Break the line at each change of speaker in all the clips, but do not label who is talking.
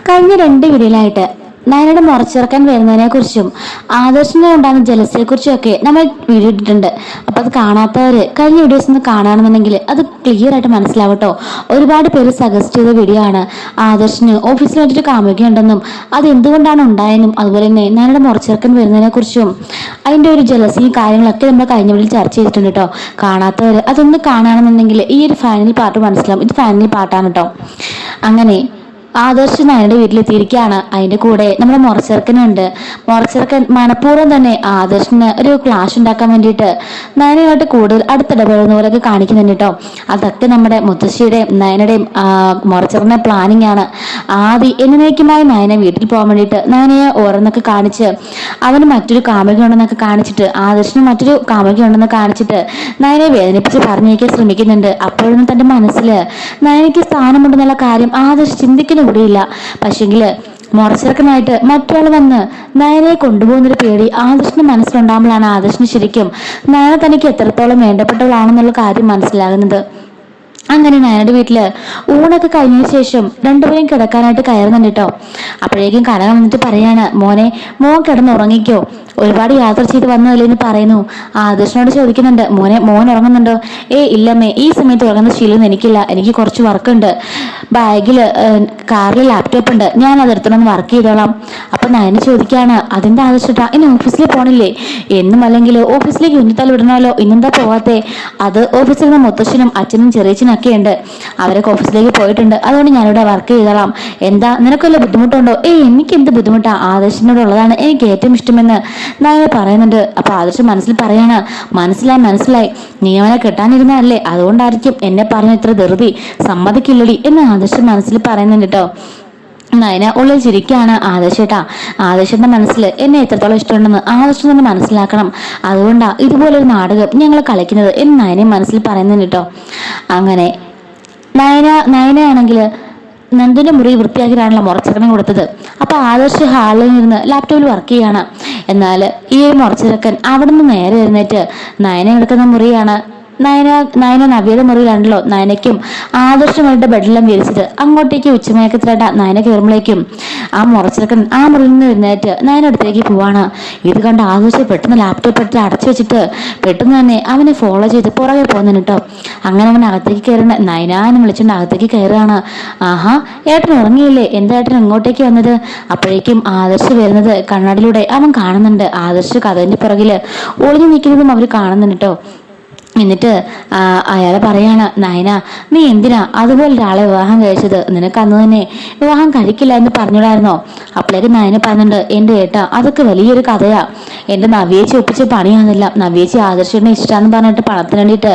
കഴിഞ്ഞ 2 വീഡിയോയിലായിട്ട് നയനയുടെ മുറച്ചിറക്കാൻ വരുന്നതിനെ കുറിച്ചും ആദർശിനെ ഉണ്ടാകുന്ന ജലസിയെ കുറിച്ചും ഒക്കെ നമ്മൾ വീഡിയോ ഇട്ടിട്ടുണ്ട്. അപ്പൊ അത് കാണാത്തവര് കഴിഞ്ഞ വീഡിയോസ് ഒന്ന് കാണുകയാണെന്നുണ്ടെങ്കിൽ അത് ക്ലിയർ ആയിട്ട് മനസ്സിലാവട്ടോ. ഒരുപാട് പേര് സജസ്റ്റ് ചെയ്ത വീഡിയോ ആണ്. ആദർശിന് ഓഫീസിൽ വേണ്ടിയിട്ട് കാമുകയുണ്ടെന്നും അത് എന്തുകൊണ്ടാണ് ഉണ്ടായെന്നും അതുപോലെ തന്നെ നയനയുടെ മുറച്ചിറക്കാൻ വരുന്നതിനെ കുറിച്ചും അതിന്റെ ഒരു ജലസിയും കാര്യങ്ങളൊക്കെ നമ്മൾ കഴിഞ്ഞ വീഡിയോയിൽ ചർച്ച ചെയ്തിട്ടുണ്ട് കേട്ടോ. കാണാത്തവര് അതൊന്ന് കാണുകയാണെന്നുണ്ടെങ്കിൽ ഈ ഒരു ഫൈനൽ പാർട്ട് മനസ്സിലാവും. ഇത് ഫൈനൽ പാർട്ടാണ് കേട്ടോ. അങ്ങനെ ആദർശ് നയനയുടെ വീട്ടിലെത്തിയിരിക്കുകയാണ്. അതിന്റെ കൂടെ നമ്മുടെ മുറച്ചെറുക്കനുണ്ട്. മുറച്ചെറുക്കൻ മനഃപൂർവ്വം തന്നെ ആദർശിന് ഒരു ക്ലാഷ് ഉണ്ടാക്കാൻ വേണ്ടിയിട്ട് നയനയായിട്ട് കൂടുതൽ അടുത്തിടപെടുന്ന പോലെയൊക്കെ കാണിക്കുന്നുണ്ട് കേട്ടോ. അതൊക്കെ നമ്മുടെ മുത്തശ്ശിയുടെയും നയനയുടെയും മുറച്ചെറുക്കന്റെ പ്ലാനിങ് ആണ്. ആദ്യം എന്നേക്കുമായി നയനെ വീട്ടിൽ പോകാൻ വേണ്ടിയിട്ട് നയനയെ ഓരോന്നൊക്കെ കാണിച്ച് അവന് മറ്റൊരു കാമുകയുണ്ടെന്നൊക്കെ കാണിച്ചിട്ട് ആദർശിന് മറ്റൊരു കാമുകയുണ്ടെന്ന് കാണിച്ചിട്ട് നയനെ വേദനിപ്പിച്ച് പറഞ്ഞേക്കാൻ ശ്രമിക്കുന്നുണ്ട്. അപ്പോഴൊന്നും തന്റെ മനസ്സിൽ നയനയ്ക്ക് സ്ഥാനമുണ്ടെന്നുള്ള കാര്യം ആദർശ് ചിന്തിക്കുന്ന കൂടിയില്ല. പക്ഷെങ്കില് മുറച്ചിറക്കനായിട്ട് മറ്റൊരാൾ വന്ന് നയനയെ കൊണ്ടുപോകുന്നൊരു പേടി ആദർശിന്റെ മനസ്സിലുണ്ടാകുമ്പോഴാണ് ആദർശിന് ശരിക്കും നയന തനിക്ക് എത്രത്തോളം വേണ്ടപ്പെട്ടവളാണെന്നുള്ള കാര്യം മനസ്സിലാകുന്നത്. അങ്ങനെ നയനയുടെ വീട്ടില് ഊണൊക്കെ കഴിഞ്ഞതിന് ശേഷം രണ്ടുപേരും കിടക്കാനായിട്ട് കയറുന്നുണ്ട് കേട്ടോ. അപ്പോഴേക്കും കനക വന്നിട്ട് പറയാണ്, മോൻ കിടന്നുറങ്ങിക്കോ, ഒരുപാട് യാത്ര ചെയ്ത് വന്നതല്ലേന്ന് പറയുന്നു. ആദർശനോട് ചോദിക്കുന്നുണ്ട്, മോൻ ഉറങ്ങുന്നുണ്ടോ? ഇല്ലമ്മേ, ഈ സമയത്ത് ഉറങ്ങുന്ന ശീലമൊന്നും എനിക്കില്ല, എനിക്ക് കുറച്ച് വർക്കുണ്ട്. ബാഗില് കാറിൽ ലാപ്ടോപ്പ് ഉണ്ട്, ഞാൻ അതെടുത്തോണ്ട് വർക്ക് ചെയ്തോളാം. അപ്പൊ നയന ചോദിക്കാണ്, അതിന്റെ ആദർശട്ടാ ഇനി ഓഫീസിൽ പോണില്ലേ? എന്നും അല്ലെങ്കിൽ ഓഫീസിലേക്ക് കുഞ്ഞിത്താൽ വിടണമല്ലോ, ഇന്നെന്താ പോവാത്തെ? അത് ഓഫീസിൽ നിന്ന് മുത്തശ്ശനും അച്ഛനും ചെറിയച്ഛനും ഒക്കെ ഉണ്ട്, അവരൊക്കെ ഓഫീസിലേക്ക് പോയിട്ടുണ്ട്, അതുകൊണ്ട് ഞാനിവിടെ വർക്ക് ചെയ്തോളാം. എന്താ നിനക്കല്ല ബുദ്ധിമുട്ടുണ്ടോ? എനിക്ക് എന്ത് ബുദ്ധിമുട്ടാ, ആദർശിനോടുള്ളതാണ് എനിക്ക് ഏറ്റവും ഇഷ്ടമെന്ന് നയന പറയുന്നുണ്ട്. അപ്പൊ ആദർശം മനസ്സിൽ പറയാണ്, മനസ്സിലായി, നീ അവനെ കെട്ടാനിരുന്നല്ലേ, അതുകൊണ്ടായിരിക്കും എന്നെ പറഞ്ഞ ഇത്ര ധൃതി, സമ്മതിക്കില്ലടി എന്ന് ആദർശം മനസ്സിൽ പറയുന്നുണ്ട് കേട്ടോ. നയന ഉള്ളിൽ ചിരിക്കാണ്. ആദർശന്റെ മനസ്സിൽ എന്നെ എത്രത്തോളം ഇഷ്ടമുണ്ടെന്ന് ആദർശം തന്നെ മനസ്സിലാക്കണം, അതുകൊണ്ടാ ഇതുപോലൊരു നാടകം ഞങ്ങൾ കളിക്കുന്നത് എന്ന് നയനെ മനസ്സിൽ പറയുന്നുണ്ട് കേട്ടോ. അങ്ങനെ നയനയാണെങ്കിൽ നന്ദുന്റെ മുറി വൃത്തിയാക്കിയാണല്ലോ മുറച്ചിറക്കൻ കൊടുത്തത്. അപ്പൊ ആദർശ് ഹാളിൽ ഇരുന്ന് ലാപ്ടോപ്പിൽ വർക്ക് ചെയ്യാണ്. എന്നാൽ ഈ മുറച്ചിറക്കൻ അവിടെ നിന്ന് നേരെ എഴുന്നേറ്റ് നയന എടുക്കുന്ന മുറിയാണ്. നയന നവ്യയുടെ മുറിയിലാണല്ലോ നയനയ്ക്കും ആദർശമായിട്ട് ബെഡെല്ലാം വിരിച്ചത്. അങ്ങോട്ടേക്ക് ഉച്ചമയക്കത്തിലായിട്ട് നയന കയറുമ്പോഴേക്കും ആ മുറച്ചിറക്കൻ ആ മുറിയിൽ നിന്ന് എഴുന്നേറ്റ് നയന അടുത്തേക്ക് പോവാണ്. ഇത് കണ്ട് ആദർശം പെട്ടെന്ന് ലാപ്ടോപ്പ് എടുത്ത് അടച്ചു വെച്ചിട്ട് പെട്ടെന്ന് തന്നെ അവനെ ഫോളോ ചെയ്ത് പുറകെ പോകുന്നു കേട്ടോ. അങ്ങനെ അവൻ അകത്തേക്ക് കയറേണ്ട നയനാന്ന് വിളിച്ചുകൊണ്ട് അകത്തേക്ക് കയറുകയാണ്. ആഹാ, ഏട്ടൻ ഉറങ്ങിയില്ലേ? എന്താ ഏട്ടൻ ഇങ്ങോട്ടേക്ക് വന്നത്? അപ്പോഴേക്കും ആദർശ് വരുന്നത് കണ്ണാടിലൂടെ അവൻ കാണുന്നുണ്ട്. ആദർശ് കഥന്റെ പുറകില് ഒളിഞ്ഞു നിൽക്കുന്നതും അവർ കാണുന്നുണ്ട് കേട്ടോ. എന്നിട്ട് അയാളെ പറയാണ്, നയന നീ എന്തിനാ അതുപോലെ ഒരാളെ വിവാഹം കഴിച്ചത്? നിനക്ക് അന്ന് തന്നെ വിവാഹം കഴിക്കില്ല എന്ന് പറഞ്ഞിടായിരുന്നോ? അപ്പോഴേക്ക് നയന പറഞ്ഞിട്ടുണ്ട്, എന്റെ ഏട്ടാ അതൊക്കെ വലിയൊരു കഥയാ, എന്റെ നവ്യേച്ചി ഒപ്പിച്ച പണിയാന്നില്ല. നവ്യേച്ചി ആദർശനെ ഇഷ്ടാന്ന് പറഞ്ഞിട്ട് പണത്തിന് വേണ്ടിയിട്ട്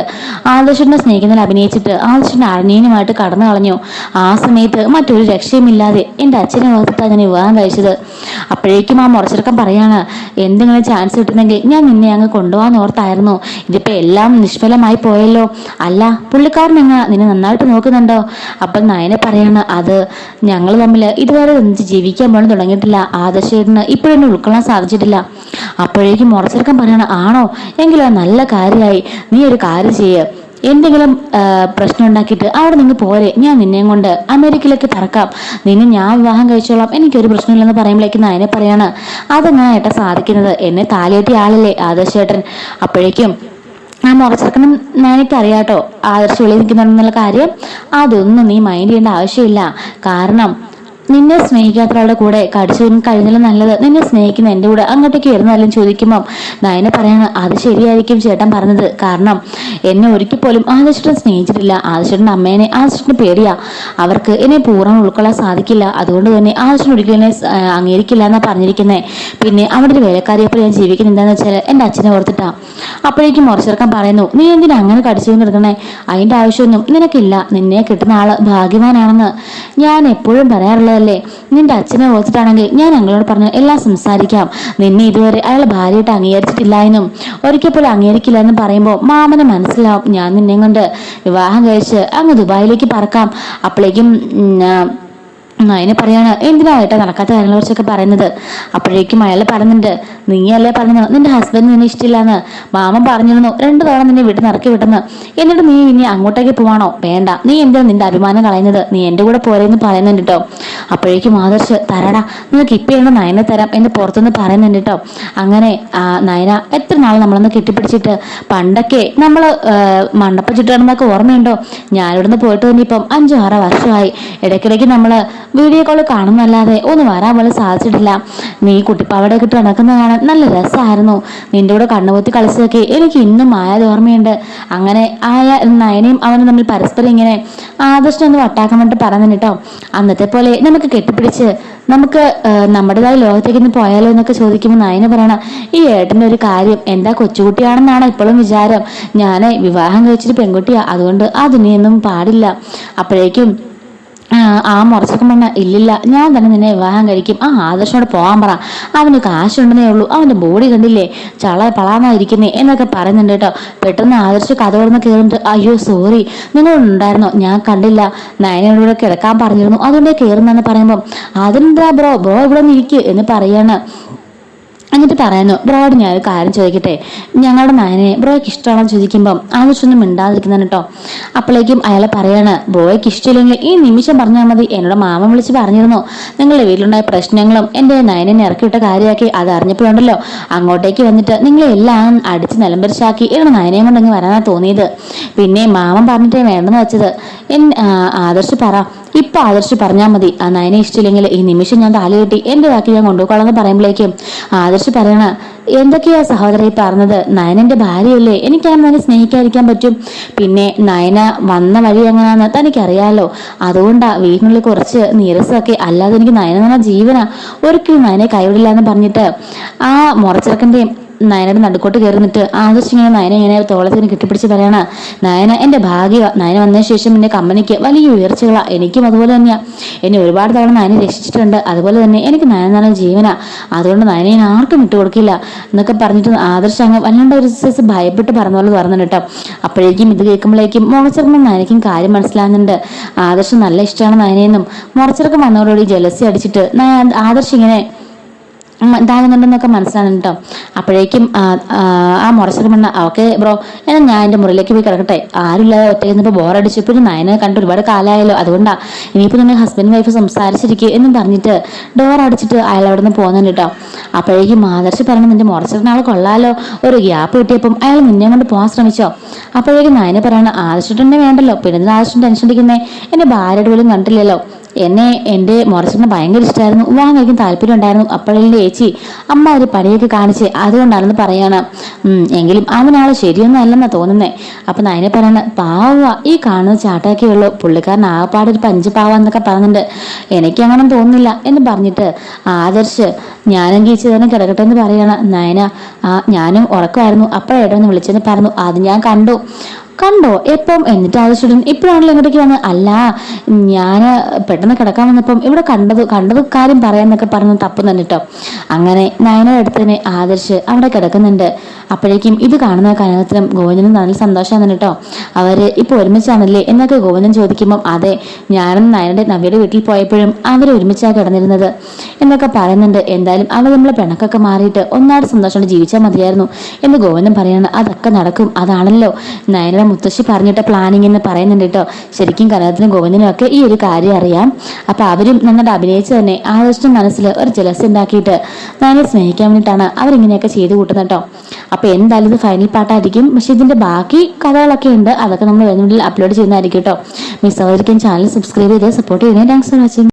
ആദർശനെ സ്നേഹിക്കുന്നതിൽ അഭിനയിച്ചിട്ട് ആദർശന്റെ അരണ്യനുമായിട്ട് കടന്നു കളഞ്ഞു. ആ സമയത്ത് മറ്റൊരു രക്ഷയുമില്ലാതെ എന്റെ അച്ഛനെ ഓർത്തിട്ടാണ് ഞാൻ വിവാഹം കഴിച്ചത്. അപ്പോഴേക്കും ആ മുറച്ചിറക്കം പറയാണ്, എന്തെങ്കിലും ചാൻസ് കിട്ടുന്നെങ്കിൽ ഞാൻ നിന്നെ അങ്ങ് കൊണ്ടുപോകാൻ ഓർത്തായിരുന്നു, ഇതിപ്പോ എല്ലാം നിഷ്ഫലമായി പോയല്ലോ. അല്ല, പുള്ളിക്കാരൻ നിന്നെ നന്നായിട്ട് നോക്കുന്നുണ്ടോ? അപ്പൊ നയനെ പറയാണ്, അത് ഞങ്ങൾ തമ്മിൽ ഇതുവരെ ജീവിക്കാൻ പോലും തുടങ്ങിയിട്ടില്ല, ആദർശേട്ടന് ഇപ്പോഴെന്നെ ഉൾക്കൊള്ളാൻ സാധിച്ചിട്ടില്ല. അപ്പോഴേക്കും മുറച്ചെറുക്കാൻ പറയാണ്, ആണോ? എങ്കിലും നല്ല കാര്യമായി. നീ ഒരു കാര്യം ചെയ്യ്, എന്തെങ്കിലും പ്രശ്നം ഉണ്ടാക്കിയിട്ട് അവിടെ നിന്ന് പോരെ, ഞാൻ നിന്നെയും കൊണ്ട് അമേരിക്കയിലേക്ക് പറക്കാം, നിന്നെ ഞാൻ വിവാഹം കഴിച്ചോളാം, എനിക്കൊരു പ്രശ്നമില്ലെന്ന് പറയുമ്പോഴേക്കും നയനെ പറയാണ്, അതെങ്ങനെ ഏട്ടാ സാധിക്കുന്നത്? എന്നെ താലിയേറ്റിയ ആളല്ലേ ആദർശേട്ടൻ. അപ്പോഴേക്കും ആ മുറച്ചെറുക്കനും നയനയ്ക്ക് അറിയാട്ടോ ആദർശ് വെളിയിൽ നിൽക്കുന്നുണ്ടെന്നുള്ള കാര്യം. അതൊന്നും നീ മൈൻഡ് ചെയ്യേണ്ട ആവശ്യമില്ല. കാരണം നിന്നെ സ്നേഹിക്കാത്ത ഒരാളുടെ കൂടെ കടിച്ചു കഴിഞ്ഞാലും നല്ലത് നിന്നെ സ്നേഹിക്കുന്ന എൻ്റെ കൂടെ അങ്ങോട്ടേക്ക് വരുന്നതെല്ലാം ചോദിക്കുമ്പോൾ നയന പറയാണ്, അത് ശരിയായിരിക്കും ചേട്ടൻ പറഞ്ഞത്. കാരണം എന്നെ ഒരിക്കൽ പോലും ആദർശേട്ടൻ സ്നേഹിച്ചിട്ടില്ല. ആദർശേട്ടൻ്റെ അമ്മേനെ ആദർശേട്ടന് പേടിയാ, അവർക്ക് എന്നെ പൂർണ്ണം ഉൾക്കൊള്ളാൻ സാധിക്കില്ല, അതുകൊണ്ട് തന്നെ ആദർശൻ ഒരിക്കലും എന്നെ അംഗീകരിക്കില്ല എന്നാ പറഞ്ഞിരിക്കുന്നത്. പിന്നെ അവിടെ ഒരു വേലക്കാരിയപ്പോൾ ഞാൻ ജീവിക്കുന്നത് എന്താണെന്ന് വെച്ചാൽ എൻ്റെ അച്ഛനെ ഓർത്തിട്ടാ. അപ്പോഴേക്കും മുറച്ചെറുക്കാൻ പറയുന്നു, നീ എന്തിനാ അങ്ങനെ കടിച്ചു നിർത്തണേ? അതിൻ്റെ ആവശ്യമൊന്നും നിനക്കില്ല, നിന്നെ കിട്ടുന്ന ആള് ഭാഗ്യവാനാണെന്ന് ഞാൻ എപ്പോഴും പറയാറുള്ളത് അല്ലേ? നിന്റെ അച്ഛനെ ഓർത്തിട്ടാണെങ്കിൽ ഞാൻ ഞങ്ങളോട് പറഞ്ഞ് എല്ലാം സംസാരിക്കാം. നിന്നെ ഇതുവരെ അയാൾ ഭാര്യയായിട്ട് അംഗീകരിച്ചിട്ടില്ല എന്നും ഒരിക്കൽ പോലും അംഗീകരിക്കില്ല എന്നും പറയുമ്പോൾ മാമന് മനസ്സിലാവും ഞാൻ നിന്നെ കൊണ്ട് വിവാഹം കഴിച്ച് അങ്ങ് ദുബായിലേക്ക് പറക്കാം. അപ്പോഴേക്കും അതിനെ പറയാണ് എന്തിനായിട്ടാ നടക്കാത്ത കാര്യങ്ങളെ കുറിച്ചൊക്കെ പറയുന്നത്. അപ്പോഴേക്കും അയാൾ പറയുന്നുണ്ട്, നീയല്ലേ പറഞ്ഞത് നിന്റെ ഹസ്ബൻഡ് നിന്നെ ഇഷ്ടമില്ലാന്ന്. മാമൻ പറഞ്ഞിരുന്നു 2 തവണ നിന്നെ വീട്ടിൽ ഇറക്കി വിട്ടെന്ന്. എന്നിട്ട് നീ ഇനി അങ്ങോട്ടേക്ക് പോവാണോ? വേണ്ട, നീ എന്താ നിന്റെ അഭിമാനം കളയുന്നത്? നീ എന്റെ കൂടെ പോരെന്ന് പറയുന്നുണ്ട് കേട്ടോ. അപ്പോഴേക്കും ആദർശ് തരടാ, നിനക്ക് ഇപ്പൊ എന്നെ നയനെ തരാം എന്ന് പുറത്തുനിന്ന് പറയുന്നുണ്ട് കേട്ടോ. അങ്ങനെ നയന എത്ര നാൾ നമ്മളൊന്ന് കെട്ടിപ്പിടിച്ചിട്ട്, പണ്ടൊക്കെ നമ്മള് മണ്ടപ്പം ചുറ്റാണെന്നൊക്കെ ഓർമ്മയുണ്ടോ? ഞാനിവിടുന്ന് പോയിട്ട് തന്നെ ഇപ്പം 5-6 വർഷമായി. ഇടയ്ക്കിടയ്ക്ക് നമ്മള് വീഡിയോ കോള് കാണുന്നല്ലാതെ ഒന്ന് വരാൻ പോലും സാധിച്ചിട്ടില്ല. നീ കുട്ടിപ്പാവടയൊക്കെ ഇട്ട് നടക്കുന്ന കാണാൻ നല്ല രസമായിരുന്നു. നിന്റെ കൂടെ കണ്ണുപൊത്തി കളിച്ചതൊക്കെ എനിക്ക് ഇന്നും ആയത് ഓർമ്മയുണ്ട്. അങ്ങനെ നയനയും അവനും തമ്മിൽ പരസ്പരം ഇങ്ങനെ ആദർശം ഒന്ന് വട്ടാക്കാൻ വേണ്ടി പറയുന്നുണ്ട് കേട്ടോ. അന്നത്തെ പോലെ നമുക്ക് കെട്ടിപ്പിടിച്ച് നമുക്ക് നമ്മുടേതായ ലോകത്തേക്ക് ഒന്ന് പോയാലോ എന്നൊക്കെ ചോദിക്കുമ്പോൾ നയന പറയണ, ഈ ഏട്ടൻ്റെ ഒരു കാര്യം, എന്താ കൊച്ചുകുട്ടിയാണെന്നാണ് ഇപ്പോഴും വിചാരം. ഞാൻ വിവാഹം കഴിച്ചിട്ട് പെൺകുട്ടിയാ, അതുകൊണ്ട് അതിനെയൊന്നും പാടില്ല. അപ്പോഴേക്കും മുറച്ചൊക്കെ പറഞ്ഞ, ഇല്ലില്ല, ഞാൻ തന്നെ നിന്നെ വിവാഹം കഴിക്കും. ആദർശനോട് പോകാൻ പറ, അവന് കാശുണ്ടെന്നേ ഉള്ളൂ, അവന്റെ ബോഡി കണ്ടില്ലേ പളാന്നായിരിക്കുന്നേ എന്നൊക്കെ പറയുന്നുണ്ട് കേട്ടോ. പെട്ടെന്ന് ആദർശ് കഥ തുറന്ന് കയറിട്ട്, അയ്യോ സോറി, നിങ്ങളുണ്ടായിരുന്നോ? ഞാൻ കണ്ടില്ല, നയനോട് കിടക്കാൻ പറഞ്ഞിരുന്നു, അതുകൊണ്ടേ കയറുന്നെന്ന് പറയുമ്പോൾ, അതിനെന്താ ബ്രോ ഇവിടെ നിന്ന് ഇരിക്കുക എന്ന് പറയാണ്. എന്നിട്ട് പറയുന്നു, ബ്രോയോട് ഞാനൊരു കാര്യം ചോദിക്കട്ടെ, ഞങ്ങളുടെ നയനെ ബ്രോയ്ക്ക് ഇഷ്ടമാണെന്ന് ചോദിക്കുമ്പം ആദർശൊന്നും മിണ്ടാതിരിക്കുന്നതാണ് കേട്ടോ. അപ്പോഴേക്കും അയാളെ പറയാണ്, ബ്രോയ്ക്ക് ഇഷ്ടമില്ലെങ്കിൽ ഈ നിമിഷം പറഞ്ഞാൽ മതി. എന്നോട് മാമൻ വിളിച്ച് പറഞ്ഞിരുന്നു നിങ്ങളുടെ വീട്ടിലുണ്ടായ പ്രശ്നങ്ങളും എൻ്റെ നയനെ ഇറക്കിവിട്ട കാര്യമാക്കി. അത് അറിഞ്ഞപ്പോഴുണ്ടല്ലോ അങ്ങോട്ടേക്ക് വന്നിട്ട് നിങ്ങളെ എല്ലാം അടിച്ച് നിലംപരിശാക്കി എന്നോട് നയനയും കൊണ്ടെങ്കിൽ വരാനാ തോന്നിയത്. പിന്നെ മാമൻ പറഞ്ഞിട്ടേ വേണ്ടെന്ന് വെച്ചത്. ആദർശ് പറ, ഇപ്പൊ ആദർശ് പറഞ്ഞാൽ മതി, ആ നയനെ ഇഷ്ടമില്ലെങ്കിൽ ഈ നിമിഷം ഞാൻ താലി കെട്ടി എന്റേതാക്കി ഞാൻ കൊണ്ടുപോകാമെന്ന് പറയുമ്പോഴേക്കും ആദർശ് പറയണ, എന്തൊക്കെയാ സഹോദരി പറഞ്ഞത്? നയനന്റെ ഭാര്യയല്ലേ, എനിക്കങ്ങനെ തന്നെ സ്നേഹിക്കാതിരിക്കാൻ പറ്റും? പിന്നെ നയന വന്ന വഴി എങ്ങനെയാന്ന് തനിക്കറിയാലോ, അതുകൊണ്ടാ വീട്ടിനുള്ളിൽ കുറച്ച് നീരസമൊക്കെ. അല്ലാതെ എനിക്ക് നയന എന്ന ജീവനാ, ഒരിക്കലും നയനെ കൈവിടില്ല എന്ന് പറഞ്ഞിട്ട് ആ മുറച്ചിറക്കന്റെയും നയനയുടെ നടുക്കോട്ട് കയറിന്നിട്ട് ആദർശ് ഇങ്ങനെ നയന ഇങ്ങനെ തോളത്തിന് കെട്ടിപ്പിടിച്ച് പറയണ, നയന എന്റെ ഭാഗ്യ, നയന വന്നതിന് ശേഷം എന്റെ കമ്പനിക്ക് വലിയ ഉയർച്ചകളാ. എനിക്കും അതുപോലെ തന്നെയാ, എന്നെ ഒരുപാട് തവണ നയനെ രക്ഷിച്ചിട്ടുണ്ട്. അതുപോലെ തന്നെ എനിക്ക് നയന നല്ല ജീവനാ, അതുകൊണ്ട് നയനെ ഞാൻ ആർക്കും വിട്ടുകൊടുക്കില്ല എന്നൊക്കെ പറഞ്ഞിട്ട് ആദർശ് അങ്ങ് വല്ലാണ്ട് ഒരു സൈസ് ഭയപ്പെട്ട് പറഞ്ഞ പോലെ പറഞ്ഞു കേട്ടോ. അപ്പോഴേക്കും ഇത് കേൾക്കുമ്പോഴേക്കും മുറച്ചിറക്കം നയനയ്ക്കും കാര്യം മനസ്സിലാകുന്നുണ്ട്. ആദർശ് നല്ല ഇഷ്ടമാണ് നയനെയെന്നും മുറച്ചിറക്കം വന്നതോടുകൂടി ജലസി അടിച്ചിട്ട് ആദർശ് ഇങ്ങനെ ഇതാകുന്നുണ്ടെന്നൊക്കെ മനസ്സിലാകുന്നുണ്ട് കേട്ടോ. അപ്പോഴേക്കും മുറച്ചിട്ട് പറഞ്ഞ, ഓക്കെ ബ്രോ, എന്നാൽ ഞാൻ എൻ്റെ മുറിയിലേക്ക് പോയി കിടക്കട്ടെ, ആരുമില്ലാതെ ഒറ്റയ്ക്ക് ബോറടിച്ചു. പിന്നെ നയനെ കണ്ട് ഒരുപാട് കാലമായല്ലോ, അതുകൊണ്ടാ ഇനിയിപ്പോൾ നിങ്ങൾ ഹസ്ബൻഡ് വൈഫ് സംസാരിച്ചിരിക്കുക എന്നും പറഞ്ഞിട്ട് ഡോർ അടിച്ചിട്ട് അയാൾ അവിടെ നിന്ന് പോകുന്നുണ്ട് കേട്ടോ. അപ്പോഴേക്കും ആദർശ് പറഞ്ഞു, നിന്റെ മുറച്ചിട്ട് ആൾ കൊള്ളാലോ, ഒരു ഗ്യാപ്പ് കിട്ടിയപ്പം അയാൾ നിന്നെ കൊണ്ട് പോകാൻ ശ്രമിച്ചോ? അപ്പോഴേക്കും നയനെ പറയണം, ആദർശിട്ടെന്നെ വേണ്ടല്ലോ, പിന്നെ ആദർശം ടെൻഷൻ അടിക്കുന്നേ, എൻ്റെ ഭാര്യയുടെ പോലും കണ്ടില്ലല്ലോ, എന്നെ എൻ്റെ മുറച്ചിന് ഭയങ്കര ഇഷ്ടമായിരുന്നു, വിവാഹം കഴിക്കാൻ താല്പര്യം ഉണ്ടായിരുന്നു. അപ്പോഴെൻ്റെ ചേച്ചി അമ്മ ഒരു പണിയൊക്കെ കാണിച്ച് അതുകൊണ്ടാണെന്ന് പറയാണ്. എങ്കിലും അവനാള് ശരിയൊന്നും അല്ലെന്നാ തോന്നുന്നേ. അപ്പൊ നയനെ പറയണ, പാവ ഈ കാണുന്ന ചാട്ടാക്കിയുള്ളൂ, പുള്ളിക്കാരൻ ആകപ്പാട് ഒരു 5 പാവ എന്നൊക്കെ പറയുന്നുണ്ട്, എനിക്കങ്ങനെ തോന്നുന്നില്ല എന്ന് പറഞ്ഞിട്ട് ആദർശ് ഞാനെങ്കിൽ ചേച്ചി തന്നെ കിടക്കട്ടെ എന്ന് പറയാണ്. നയന, ഞാനും ഉറക്കമായിരുന്നു, അപ്പോഴേട്ടൊന്ന് വിളിച്ചെന്ന് പറഞ്ഞു, അത് ഞാൻ കണ്ടോ എപ്പം? എന്നിട്ട് ആദർശൻ ഇപ്പോഴാണല്ലോ ഇങ്ങോട്ടേക്ക് വന്നത്. അല്ല, ഞാൻ പെട്ടെന്ന് കിടക്കാൻ വന്നപ്പം ഇവിടെ കണ്ടത് കാര്യം പറയാന്നൊക്കെ പറഞ്ഞു തപ്പുന്നുണ്ട് കേട്ടോ. അങ്ങനെ നയനയുടെ അടുത്ത് തന്നെ ആദർശ് അവിടെ കിടക്കുന്നുണ്ട്. അപ്പോഴേക്കും ഇത് കാണുന്ന കനകത്തിനും ഗോവിന്ദനും നല്ല സന്തോഷമാണ് കേട്ടോ. അവര് ഇപ്പൊ ഒരുമിച്ചാണല്ലേ എന്നൊക്കെ ഗോവിന്ദൻ ചോദിക്കുമ്പം, അതെ, ഞാനും നയനയുടെ നവിയുടെ വീട്ടിൽ പോയപ്പോഴും അവര് ഒരുമിച്ചാണ് കിടന്നിരുന്നത് എന്നൊക്കെ പറയുന്നുണ്ട്. എന്തായാലും അവർ നമ്മളെ പിണക്കൊക്കെ മാറിയിട്ട് ഒന്നാട് സന്തോഷത്തോടെ ജീവിച്ചാൽ മതിയായിരുന്നു എന്ന് ഗോവിന്ദൻ പറയാണ്. അതൊക്കെ നടക്കും, അതാണല്ലോ നയനയുടെ മുത്തശ്ശി പറഞ്ഞിട്ട് പ്ലാനിങ് എന്ന് പറയുന്നുണ്ട് കേട്ടോ. ശരിക്കും കനകത്തിനും ഗോവിന്ദനും ഒക്കെ ഈ ഒരു കാര്യം അറിയാം. അപ്പൊ അവരും നന്നായിട്ട് അഭിനയിച്ച് തന്നെ ആദർശന്റെ മനസ്സിൽ ഒരു ജലസി ഉണ്ടാക്കിയിട്ട് നയനെ സ്നേഹിക്കാൻ വേണ്ടിയിട്ടാണ് അവരിങ്ങനെയൊക്കെ ചെയ്തു കൂട്ടുന്നത് കേട്ടോ. അപ്പൊ എന്തായാലും ഇത് ഫൈനൽ പാർട്ടായിരിക്കും. പക്ഷെ ഇതിന്റെ ബാക്കി കഥകളൊക്കെ ഉണ്ട്, അതൊക്കെ നമ്മൾ വരുന്ന അപ്ലോഡ് ചെയ്യുന്നതായിരിക്കും കേട്ടോ. മിസ് ആവാതിരിക്കാൻ ചാനൽ സബ്സ്ക്രൈബ് ചെയ്ത് സപ്പോർട്ട് ചെയ്യണേ. Thanks for watching.